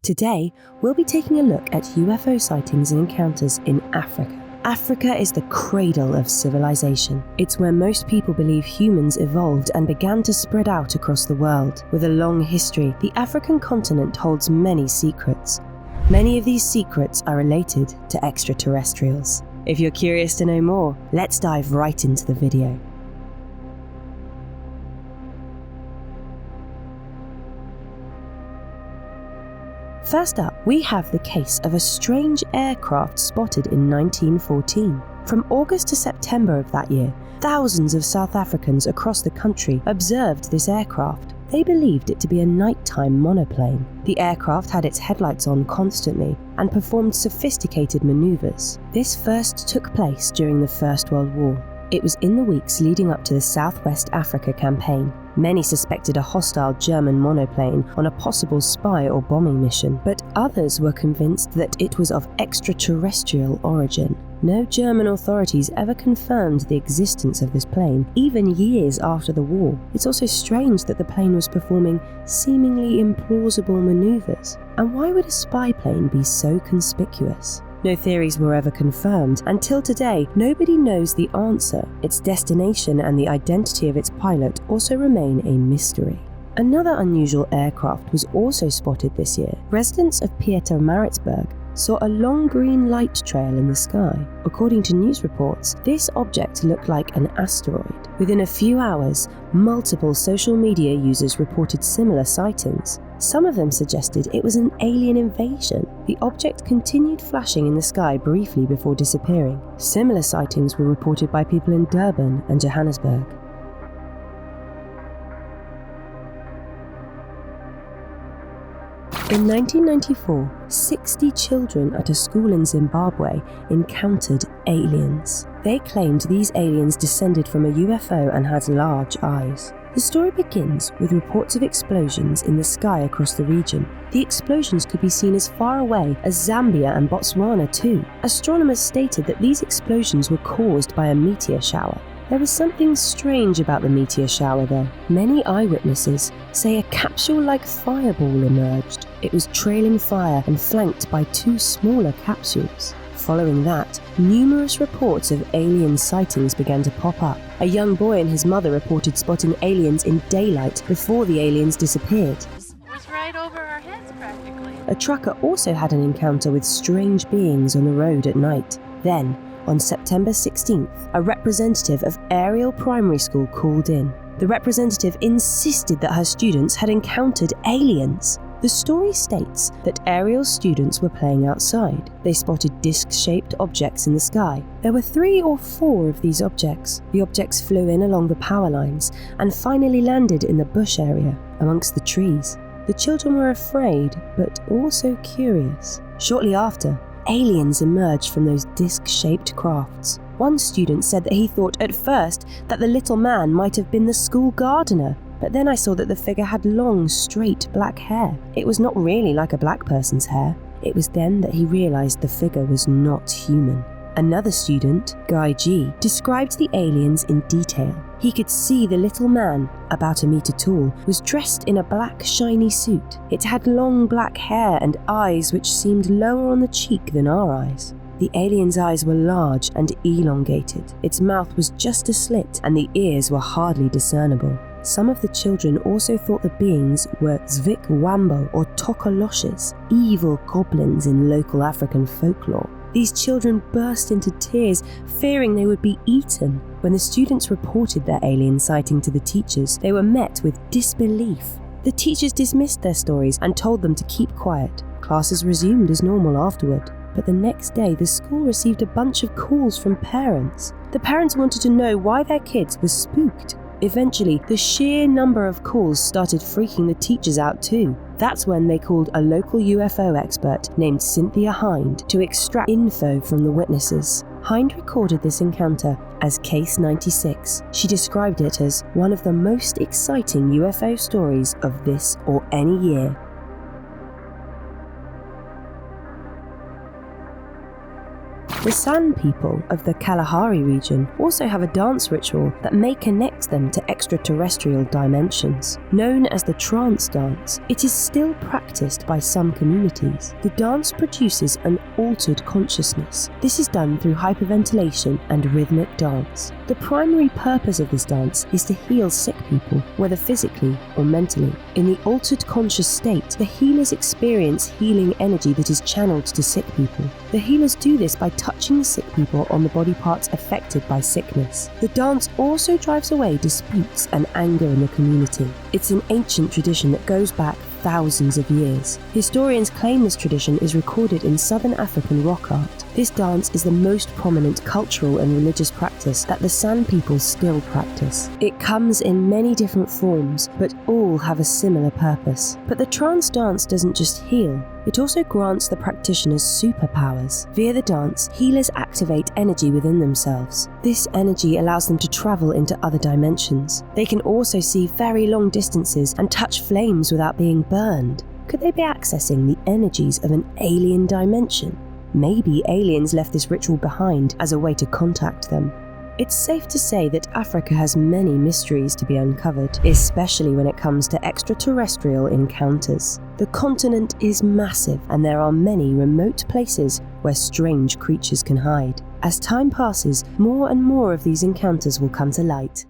Today, we'll be taking a look at UFO sightings and encounters in Africa. Africa is the cradle of civilization. It's where most people believe humans evolved and began to spread out across the world. With a long history, the African continent holds many secrets. Many of these secrets are related to extraterrestrials. If you're curious to know more, let's dive right into the video. First up, we have the case of a strange aircraft spotted in 1914. From August to September of that year, thousands of South Africans across the country observed this aircraft. They believed it to be a nighttime monoplane. The aircraft had its headlights on constantly and performed sophisticated maneuvers. This first took place during the First World War. It was in the weeks leading up to the Southwest Africa campaign. Many suspected a hostile German monoplane on a possible spy or bombing mission, but others were convinced that it was of extraterrestrial origin. No German authorities ever confirmed the existence of this plane, even years after the war. It's also strange that the plane was performing seemingly implausible maneuvers. And why would a spy plane be so conspicuous? No theories were ever confirmed. Until today, nobody knows the answer. Its destination and the identity of its pilot also remain a mystery. Another unusual aircraft was also spotted this year. Residents of Pietermaritzburg saw a long green light trail in the sky. According to news reports, this object looked like an asteroid. Within a few hours, multiple social media users reported similar sightings. Some of them suggested it was an alien invasion. The object continued flashing in the sky briefly before disappearing. Similar sightings were reported by people in Durban and Johannesburg. In 1994, 60 children at a school in Zimbabwe encountered aliens. They claimed these aliens descended from a UFO and had large eyes. The story begins with reports of explosions in the sky across the region. The explosions could be seen as far away as Zambia and Botswana too. Astronomers stated that these explosions were caused by a meteor shower. There was something strange about the meteor shower though. Many eyewitnesses say a capsule-like fireball emerged. It was trailing fire and flanked by two smaller capsules. Following that, numerous reports of alien sightings began to pop up. A young boy and his mother reported spotting aliens in daylight before the aliens disappeared. It was right over our heads practically. A trucker also had an encounter with strange beings on the road at night. Then, on September 16th, a representative of Ariel Primary School called in. The representative insisted that her students had encountered aliens. The story states that Ariel's students were playing outside. They spotted disc-shaped objects in the sky. There were 3 or 4 of these objects. The objects flew in along the power lines and finally landed in the bush area, amongst the trees. The children were afraid, but also curious. Shortly after, aliens emerged from those disc-shaped crafts. One student said that he thought at first that the little man might have been the school gardener, but then I saw that the figure had long, straight black hair. It was not really like a black person's hair. It was then that he realized the figure was not human. Another student, Guy G, described the aliens in detail. He could see the little man, about 1 meter tall, was dressed in a black, shiny suit. It had long black hair and eyes which seemed lower on the cheek than our eyes. The alien's eyes were large and elongated. Its mouth was just a slit, and the ears were hardly discernible. Some of the children also thought the beings were Zwik-Wambo or Tokoloshes, evil goblins in local African folklore. These children burst into tears, fearing they would be eaten. When the students reported their alien sighting to the teachers, they were met with disbelief. The teachers dismissed their stories and told them to keep quiet. Classes resumed as normal afterward. But the next day, the school received a bunch of calls from parents. The parents wanted to know why their kids were spooked. Eventually, the sheer number of calls started freaking the teachers out too. That's when they called a local UFO expert named Cynthia Hind to extract info from the witnesses. Hind recorded this encounter as Case 96. She described it as one of the most exciting UFO stories of this or any year. The San people of the Kalahari region also have a dance ritual that may connect them to extraterrestrial dimensions. Known as the trance dance, it is still practiced by some communities. The dance produces an altered consciousness. This is done through hyperventilation and rhythmic dance. The primary purpose of this dance is to heal sick people, whether physically or mentally. In the altered conscious state, the healers experience healing energy that is channeled to sick people. The healers do this by touching the sick people on the body parts affected by sickness. The dance also drives away disputes and anger in the community. It's an ancient tradition that goes back thousands of years. Historians claim this tradition is recorded in southern African rock art. This dance is the most prominent cultural and religious practice that the San people still practice. It comes in many different forms, but all have a similar purpose. But the trance dance doesn't just heal, it also grants the practitioners superpowers. Via the dance, healers activate energy within themselves. This energy allows them to travel into other dimensions. They can also see very long distances and touch flames without being burned. Could they be accessing the energies of an alien dimension? Maybe aliens left this ritual behind as a way to contact them. It's safe to say that Africa has many mysteries to be uncovered, especially when it comes to extraterrestrial encounters. The continent is massive, and there are many remote places where strange creatures can hide. As time passes, more and more of these encounters will come to light.